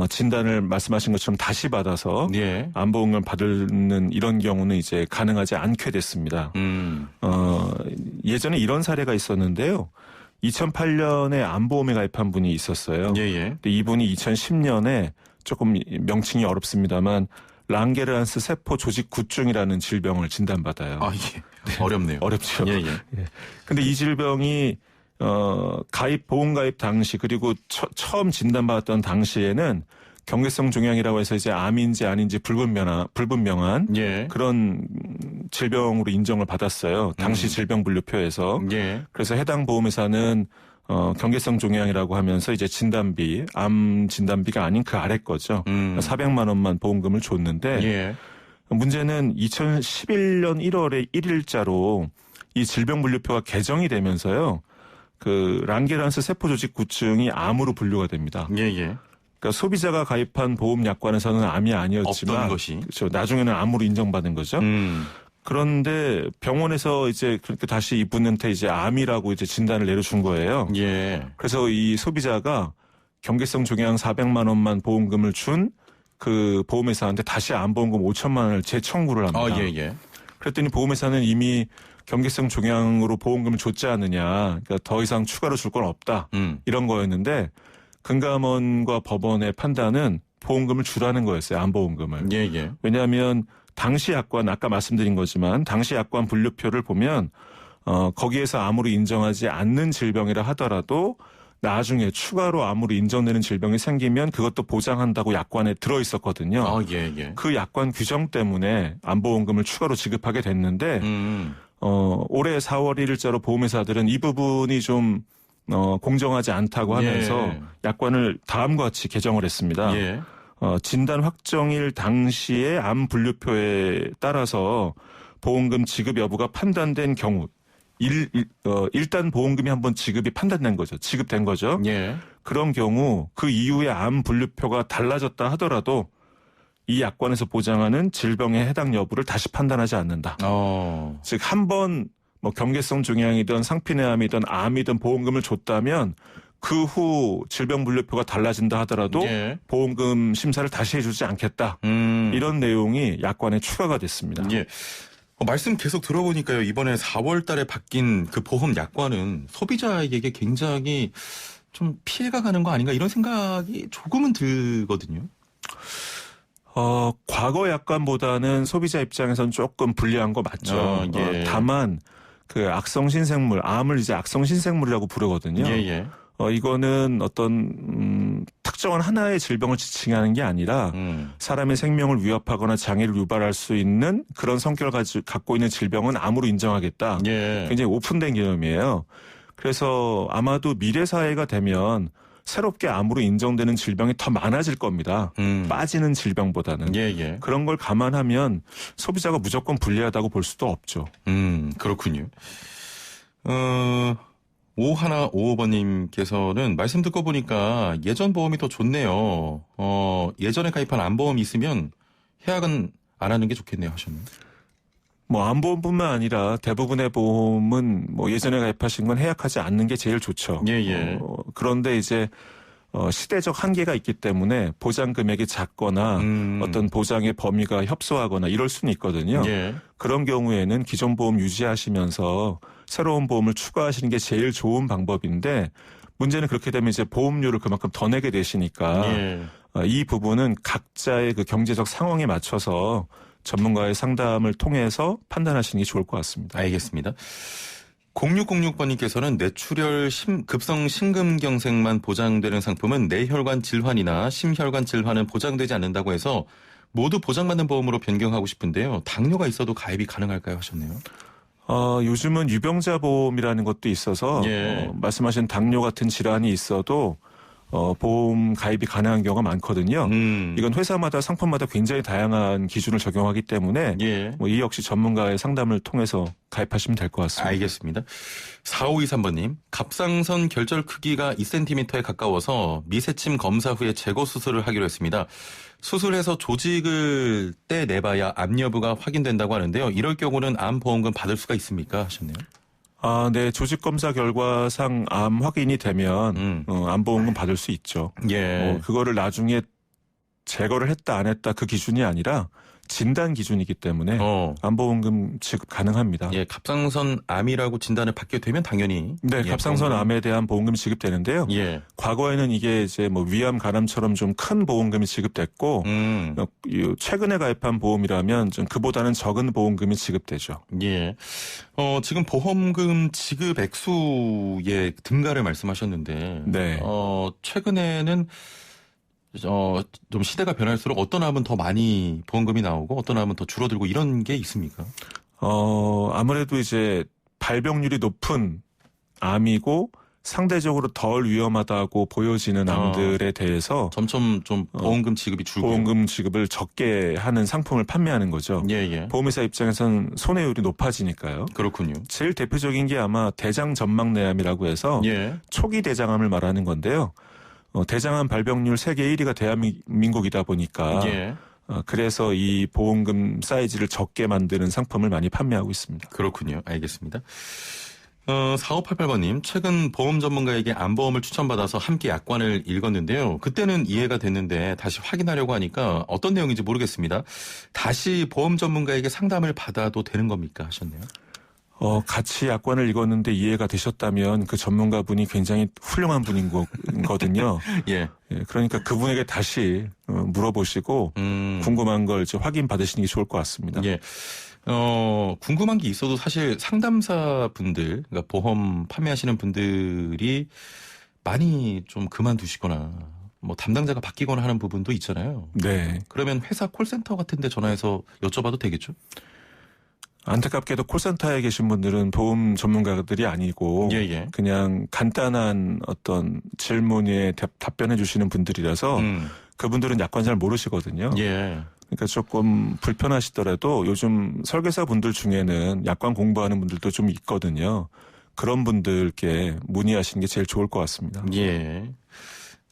진단을 말씀하신 것처럼 다시 받아서 예. 암보험을 받는 이런 경우는 이제 가능하지 않게 됐습니다. 예전에 이런 사례가 있었는데요. 2008년에 암보험에 가입한 분이 있었어요. 예. 근데 이분이 2010년에 조금 명칭이 어렵습니다만 랑게르한스 세포 조직 구증이라는 질병을 진단받아요. 예. 네. 어렵네요. 어렵죠. 예. 근데 이 질병이 보험 가입 당시 그리고 처음 진단받았던 당시에는 경계성 종양이라고 해서 이제 암인지 아닌지 불분명한 예. 그런 질병으로 인정을 받았어요. 당시 질병분류표에서. 예. 그래서 해당 보험회사는 경계성 종양이라고 하면서 이제 진단비, 암 진단비가 아닌 그 아래 거죠. 400만 원만 보험금을 줬는데 예. 문제는 2011년 1월에 1일자로 이 질병분류표가 개정이 되면서요. 그 랑게르한스 세포조직 구증이 암으로 분류가 됩니다. 예. 그러니까 소비자가 가입한 보험 약관에서는 암이 아니었지만 없던 것이. 그렇죠. 나중에는 암으로 인정받은 거죠. 그런데 병원에서 이제 그렇게 다시 이분한테 이제 암이라고 이제 진단을 내려준 거예요. 예. 그래서 이 소비자가 경계성 종양 400만 원만 보험금을 준 그 보험회사한테 다시 암보험금 5천만 원을 재청구를 합니다. 예. 그랬더니 보험회사는 이미 경계성 종양으로 보험금을 줬지 않느냐. 그러니까 더 이상 추가로 줄 건 없다. 이런 거였는데 금감원과 법원의 판단은 보험금을 주라는 거였어요. 암보험금을. 예. 왜냐하면 당시 약관 아까 말씀드린 거지만 당시 약관 분류표를 보면 거기에서 암으로 인정하지 않는 질병이라 하더라도 나중에 추가로 암으로 인정되는 질병이 생기면 그것도 보장한다고 약관에 들어 있었거든요. 예. 그 약관 규정 때문에 암보험금을 추가로 지급하게 됐는데 올해 4월 1일자로 보험회사들은 이 부분이 좀 공정하지 않다고 하면서 약관을 다음과 같이 개정을 했습니다. 예. 진단 확정일 당시에 암 분류표에 따라서 보험금 지급 여부가 판단된 경우 일단 보험금이 한번 지급이 판단된 거죠. 지급된 거죠. 예. 그런 경우 그 이후에 암 분류표가 달라졌다 하더라도 이 약관에서 보장하는 질병의 해당 여부를 다시 판단하지 않는다. 즉 한 번 뭐 경계성 종양이든 상피내암이든 암이든 보험금을 줬다면 그 후 질병 분류표가 달라진다 하더라도 예. 보험금 심사를 다시 해주지 않겠다. 이런 내용이 약관에 추가가 됐습니다. 예. 말씀 계속 들어보니까요. 이번에 4월 달에 바뀐 그 보험 약관은 소비자에게 굉장히 좀 피해가 가는 거 아닌가 이런 생각이 조금은 들거든요. 과거 약관보다는 소비자 입장에서는 조금 불리한 거 맞죠. 예. 다만 그 악성 신생물, 암을 이제 악성 신생물이라고 부르거든요. 예. 이거는 어떤 특정한 하나의 질병을 지칭하는 게 아니라 사람의 생명을 위협하거나 장애를 유발할 수 있는 그런 성격을 갖고 있는 질병은 암으로 인정하겠다. 예. 굉장히 오픈된 개념이에요. 그래서 아마도 미래 사회가 되면 새롭게 암으로 인정되는 질병이 더 많아질 겁니다. 빠지는 질병보다는. 예. 그런 걸 감안하면 소비자가 무조건 불리하다고 볼 수도 없죠. 그렇군요. 5155번님께서는 말씀 듣고 보니까 예전 보험이 더 좋네요. 예전에 가입한 암보험이 있으면 해약은 안 하는 게 좋겠네요 하셨네요. 뭐 암보험뿐만 아니라 대부분의 보험은 뭐 예전에 가입하신 건 해약하지 않는 게 제일 좋죠. 예. 그런데 이제 시대적 한계가 있기 때문에 보장 금액이 작거나 어떤 보장의 범위가 협소하거나 이럴 수는 있거든요. 예. 그런 경우에는 기존 보험 유지하시면서 새로운 보험을 추가하시는 게 제일 좋은 방법인데 문제는 그렇게 되면 이제 보험료를 그만큼 더 내게 되시니까 예. 이 부분은 각자의 그 경제적 상황에 맞춰서 전문가의 상담을 통해서 판단하시는 게 좋을 것 같습니다. 알겠습니다. 0606번님께서는 뇌출혈 급성 심근경색만 보장되는 상품은 뇌혈관 질환이나 심혈관 질환은 보장되지 않는다고 해서 모두 보장받는 보험으로 변경하고 싶은데요. 당뇨가 있어도 가입이 가능할까요? 하셨네요. 요즘은 유병자 보험이라는 것도 있어서 예. 말씀하신 당뇨 같은 질환이 있어도 보험 가입이 가능한 경우가 많거든요. 이건 회사마다 상품마다 굉장히 다양한 기준을 적용하기 때문에 예. 이 역시 전문가의 상담을 통해서 가입하시면 될 것 같습니다. 알겠습니다. 4523번님, 갑상선 결절 크기가 2cm에 가까워서 미세침 검사 후에 제거 수술을 하기로 했습니다. 수술해서 조직을 떼내봐야 암 여부가 확인된다고 하는데요. 이럴 경우는 암보험금 받을 수가 있습니까? 하셨네요. 네. 조직 검사 결과상 암 확인이 되면 암보험금 받을 수 있죠. 예. 그거를 나중에 제거를 했다 안 했다 그 기준이 아니라 진단 기준이기 때문에 암보험금 지급 가능합니다. 예, 갑상선 암이라고 진단을 받게 되면 당연히 네, 갑상선 암에 대한 보험금이 지급되는데요. 예. 과거에는 이게 이제 뭐 위암, 간암처럼 좀 큰 보험금이 지급됐고 최근에 가입한 보험이라면 좀 그보다는 적은 보험금이 지급되죠. 예. 지금 보험금 지급 액수의 증가를 말씀하셨는데 네. 최근에는 좀 시대가 변할수록 어떤 암은 더 많이 보험금이 나오고 어떤 암은 더 줄어들고 이런 게 있습니까? 아무래도 이제 발병률이 높은 암이고 상대적으로 덜 위험하다고 보여지는 암들에 대해서 점점 좀 보험금 지급이 줄고 보험금 지급을 적게 하는 상품을 판매하는 거죠. 예. 보험회사 입장에서는 손해율이 높아지니까요. 그렇군요. 제일 대표적인 게 아마 대장전막내암이라고 해서 예. 초기 대장암을 말하는 건데요. 대장암 발병률 세계 1위가 대한민국이다 보니까 예. 그래서 이 보험금 사이즈를 적게 만드는 상품을 많이 판매하고 있습니다. 그렇군요. 알겠습니다. 4588번님, 최근 보험 전문가에게 암보험을 추천받아서 함께 약관을 읽었는데요. 그때는 이해가 됐는데 다시 확인하려고 하니까 어떤 내용인지 모르겠습니다. 다시 보험 전문가에게 상담을 받아도 되는 겁니까? 하셨네요. 같이 약관을 읽었는데 이해가 되셨다면 그 전문가분이 굉장히 훌륭한 분인 거거든요. 예. 그러니까 그분에게 다시 물어보시고 궁금한 걸 확인 받으시는 게 좋을 것 같습니다. 예. 궁금한 게 있어도 사실 상담사 분들, 그러니까 보험 판매하시는 분들이 많이 좀 그만두시거나 뭐 담당자가 바뀌거나 하는 부분도 있잖아요. 네. 그러면 회사 콜센터 같은 데 전화해서 여쭤봐도 되겠죠? 안타깝게도 콜센터에 계신 분들은 보험 전문가들이 아니고 예. 그냥 간단한 어떤 질문에 답변해 주시는 분들이라서 그분들은 약관 잘 모르시거든요. 예. 그러니까 조금 불편하시더라도 요즘 설계사 분들 중에는 약관 공부하는 분들도 좀 있거든요. 그런 분들께 문의하시는 게 제일 좋을 것 같습니다. 예.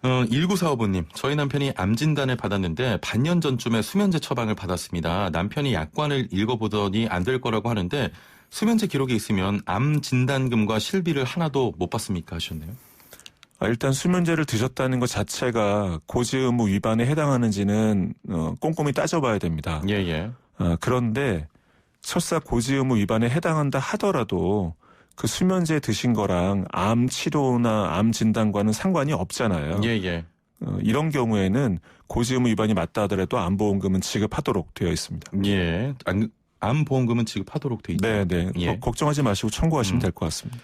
1945번님, 저희 남편이 암 진단을 받았는데 반년 전쯤에 수면제 처방을 받았습니다. 남편이 약관을 읽어보더니 안 될 거라고 하는데 수면제 기록이 있으면 암 진단금과 실비를 하나도 못 받습니까? 하셨네요. 일단 수면제를 드셨다는 것 자체가 고지 의무 위반에 해당하는지는 꼼꼼히 따져봐야 됩니다. 예. 그런데 설사 고지 의무 위반에 해당한다 하더라도 그 수면제 드신 거랑 암 치료나 암 진단과는 상관이 없잖아요. 예. 이런 경우에는 고지 의무 위반이 맞다 하더라도 암보험금은 지급하도록 되어 있습니다. 예. 암 보험금은 지급하도록 돼 있다. 네. 예. 걱정하지 마시고 청구하시면 될 것 같습니다.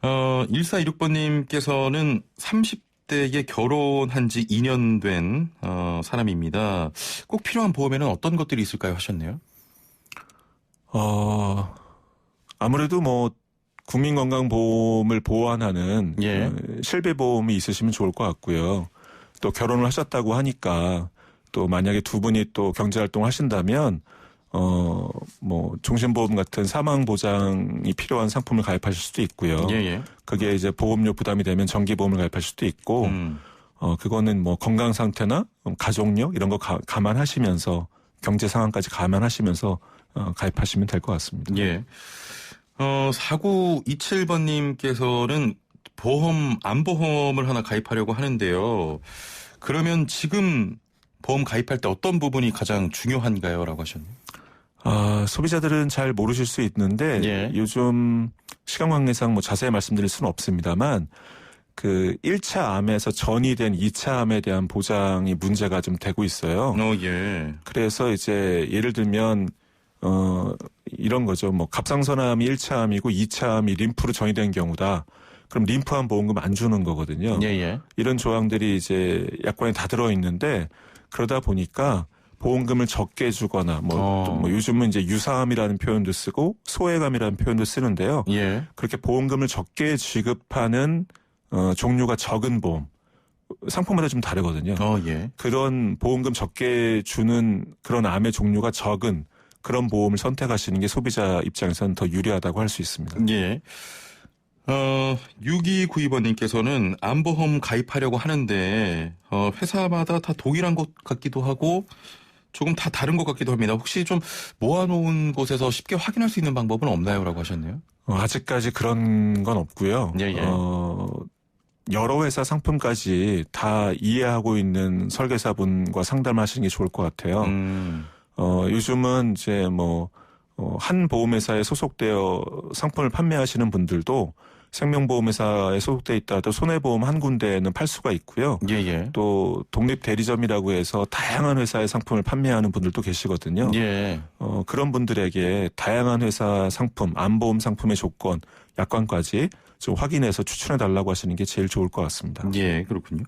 1426번님께서는 30대에 결혼한 지 2년 된 사람입니다. 꼭 필요한 보험에는 어떤 것들이 있을까요? 하셨네요. 아무래도 국민건강보험을 보완하는 실비보험이 있으시면 좋을 것 같고요. 또 결혼을 하셨다고 하니까 또 만약에 두 분이 또 경제활동을 하신다면 종신보험 같은 사망보장이 필요한 상품을 가입하실 수도 있고요. 예. 그게 이제 보험료 부담이 되면 정기보험을 가입하실 수도 있고, 그거는 건강 상태나 가족력 이런 거 감안하시면서 경제 상황까지 감안하시면서 가입하시면 될 것 같습니다. 예. 4927번님께서는 암보험을 하나 가입하려고 하는데요. 그러면 지금 보험 가입할 때 어떤 부분이 가장 중요한가요? 라고 하셨네요. 소비자들은 잘 모르실 수 있는데 예. 요즘 시간 관계상 자세히 말씀드릴 수는 없습니다만 그 1차 암에서 전이된 2차 암에 대한 보장이 문제가 좀 되고 있어요. 예. 그래서 이제 예를 들면 이런 거죠. 갑상선암이 1차 암이고 2차 암이 림프로 전이된 경우다. 그럼 림프암 보험금 안 주는 거거든요. 예. 이런 조항들이 이제 약관에 다 들어 있는데 그러다 보니까 보험금을 적게 주거나 요즘은 이제 유사암이라는 표현도 쓰고 소외감이라는 표현도 쓰는데요. 예. 그렇게 보험금을 적게 지급하는 종류가 적은 보험 상품마다 좀 다르거든요. 예. 그런 보험금 적게 주는 그런 암의 종류가 적은 그런 보험을 선택하시는 게 소비자 입장에서는 더 유리하다고 할 수 있습니다. 예. 6292번님께서는 암보험 가입하려고 하는데 회사마다 다 동일한 것 같기도 하고 조금 다 다른 것 같기도 합니다. 혹시 좀 모아놓은 곳에서 쉽게 확인할 수 있는 방법은 없나요? 라고 하셨네요. 아직까지 그런 건 없고요. 예. 여러 회사 상품까지 다 이해하고 있는 설계사분과 상담하시는 게 좋을 것 같아요. 요즘은 이제 한 보험회사에 소속되어 상품을 판매하시는 분들도 생명보험회사에 소속돼 있다도 손해보험 한 군데는 팔 수가 있고요. 예. 또 독립대리점이라고 해서 다양한 회사의 상품을 판매하는 분들도 계시거든요. 예. 그런 분들에게 다양한 회사 상품, 암보험 상품의 조건, 약관까지 좀 확인해서 추천해달라고 하시는 게 제일 좋을 것 같습니다. 예, 그렇군요.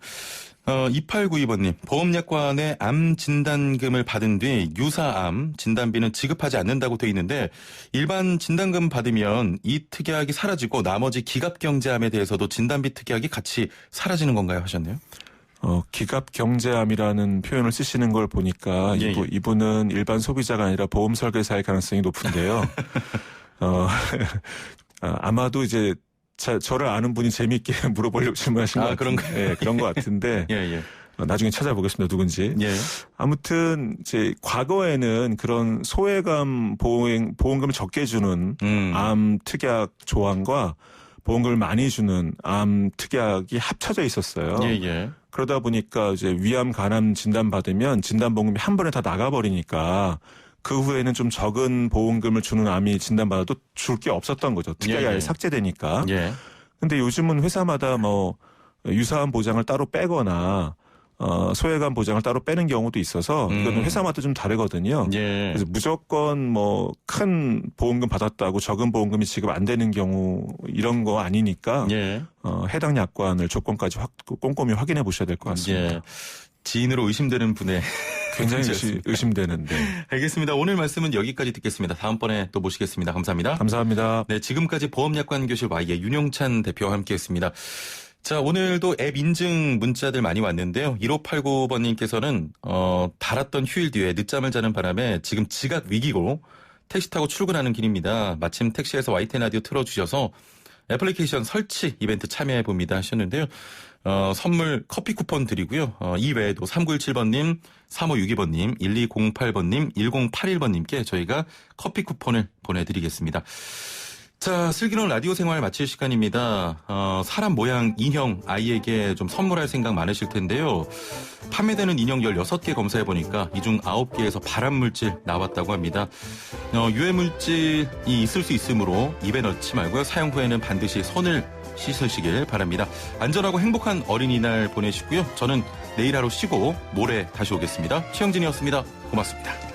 2892번님, 보험약관에 암 진단금을 받은 뒤 유사암 진단비는 지급하지 않는다고 돼 있는데 일반 진단금 받으면 이 특약이 사라지고 나머지 기갑경제암에 대해서도 진단비 특약이 같이 사라지는 건가요? 하셨네요. 기갑경제암이라는 표현을 쓰시는 걸 보니까 예. 이분은 일반 소비자가 아니라 보험 설계사일 가능성이 높은데요. 아마도 이제 저를 아는 분이 재미있게 물어보려고 질문하신 것 같은데. 네, 그런 것 같은데. 예. 나중에 찾아보겠습니다. 누군지. 예. 아무튼 이제 과거에는 그런 소외감 보험금을 적게 주는 암 특약 조항과 보험금을 많이 주는 암 특약이 합쳐져 있었어요. 예. 그러다 보니까 이제 위암, 간암 진단 받으면 진단 보험금이 한 번에 다 나가버리니까 그 후에는 좀 적은 보험금을 주는 암이 진단받아도 줄 게 없었던 거죠. 특약이 아예 삭제되니까. 예. 근데 요즘은 회사마다 유사암 보장을 따로 빼거나 소외감 보장을 따로 빼는 경우도 있어서 이거는 회사마다 좀 다르거든요. 예. 그래서 무조건 큰 보험금 받았다고 적은 보험금이 지급 안 되는 경우 이런 거 아니니까 해당 약관을 조건까지 꼼꼼히 확인해 보셔야 될 것 같습니다. 예. 지인으로 의심되는 분의 굉장히 의심되는데. 알겠습니다. 오늘 말씀은 여기까지 듣겠습니다. 다음번에 또 모시겠습니다. 감사합니다. 감사합니다. 네, 지금까지 보험약관교실 Y의 윤용찬 대표와 함께했습니다. 자, 오늘도 앱 인증 문자들 많이 왔는데요. 1589번님께서는 달았던 휴일 뒤에 늦잠을 자는 바람에 지금 지각 위기고 택시 타고 출근하는 길입니다. 마침 택시에서 YTN 라디오 틀어주셔서 애플리케이션 설치 이벤트 참여해봅니다 하셨는데요. 선물 커피 쿠폰 드리고요. 이외에도 3917번님, 3562번님, 1208번님, 1081번님께 저희가 커피 쿠폰을 보내드리겠습니다. 자, 슬기로운 라디오 생활 마칠 시간입니다. 사람 모양 인형 아이에게 좀 선물할 생각 많으실 텐데요. 판매되는 인형 16개 검사해보니까 이 중 9개에서 발암물질 나왔다고 합니다. 유해물질이 있을 수 있으므로 입에 넣지 말고요. 사용 후에는 반드시 손을 씻으시길 바랍니다. 안전하고 행복한 어린이날 보내시고요. 저는 내일 하루 쉬고 모레 다시 오겠습니다. 최영진이었습니다. 고맙습니다.